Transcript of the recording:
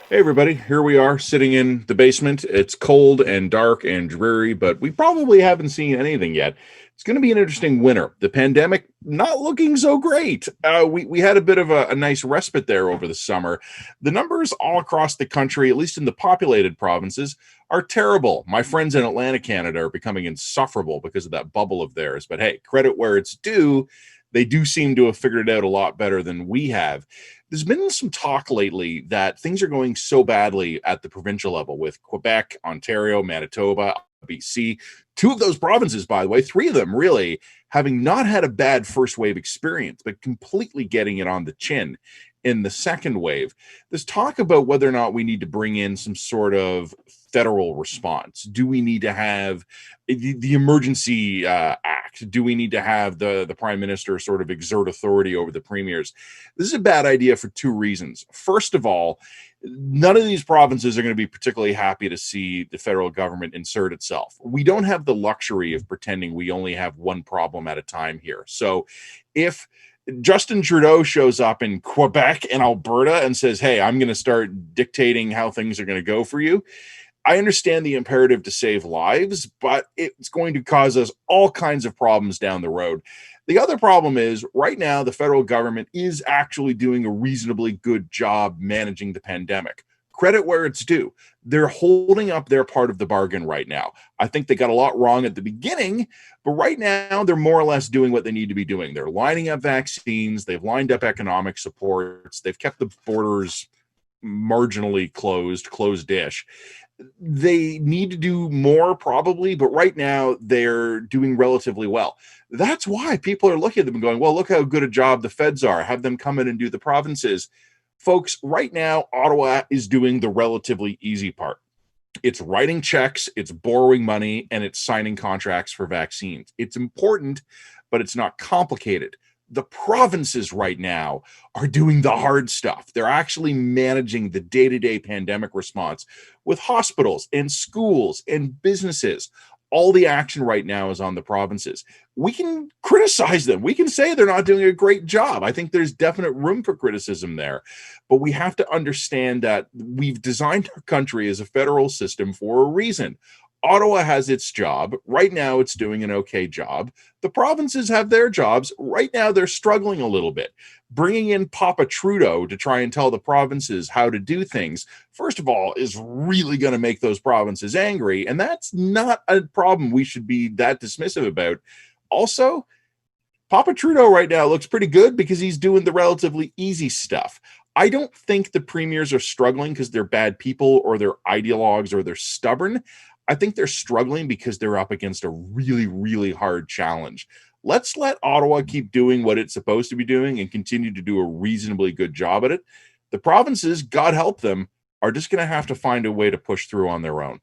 Hey everybody, here we are sitting in the basement. It's cold and dark and dreary, but we probably haven't seen anything yet. It's going to be an interesting winter. The pandemic not looking so great. We had a bit of a nice respite there over the summer. The numbers all across the country, at least in the populated provinces, are terrible. My friends in Atlantic Canada are becoming insufferable because of that bubble of theirs. But hey, credit where it's due. They do seem to have figured it out a lot better than we have. There's been some talk lately that things are going so badly at the provincial level with Quebec, Ontario, Manitoba, BC. Two of those provinces, by the way, three of them really having not had a bad first wave experience, but completely getting it on the chin in the second wave. There's talk about whether or not we need to bring in some sort of federal response. Do we need to have the emergency act? Do we need to have the prime minister sort of exert authority over the premiers? This is a bad idea for two reasons. First of all, none of these provinces are going to be particularly happy to see the federal government insert itself. We don't have the luxury of pretending we only have one problem at a time here. So if Justin Trudeau shows up in Quebec and Alberta and says, "Hey, I'm going to start dictating how things are going to go for you," I understand the imperative to save lives, but it's going to cause us all kinds of problems down the road. The other problem is right now, the federal government is actually doing a reasonably good job managing the pandemic. Credit where it's due. They're holding up their part of the bargain right now. I think they got a lot wrong at the beginning, but right now they're more or less doing what they need to be doing. They're lining up vaccines, they've lined up economic supports, they've kept the borders marginally closed-ish. They need to do more probably, but right now they're doing relatively well. That's why people are looking at them and going, well, look how good a job the feds are. Have them come in and do the provinces. Folks, right now, Ottawa is doing the relatively easy part. It's writing checks, it's borrowing money, and it's signing contracts for vaccines. It's important, but it's not complicated. The provinces right now are doing the hard stuff. They're actually managing the day to day pandemic response with hospitals and schools and businesses. All the action right now is on the provinces. We can criticize them. We can say they're not doing a great job. I think there's definite room for criticism there. But we have to understand that we've designed our country as a federal system for a reason. Ottawa has its job. Right now, it's doing an okay job. The provinces have their jobs. Right now, they're struggling a little bit. Bringing in Papa Trudeau to try and tell the provinces how to do things, first of all, is really going to make those provinces angry. And that's not a problem we should be that dismissive about. Also, Papa Trudeau right now looks pretty good because he's doing the relatively easy stuff. I don't think the premiers are struggling because they're bad people or they're ideologues or they're stubborn. I think they're struggling because they're up against a really, really hard challenge. Let's let Ottawa keep doing what it's supposed to be doing and continue to do a reasonably good job at it. The provinces, God help them, are just going to have to find a way to push through on their own.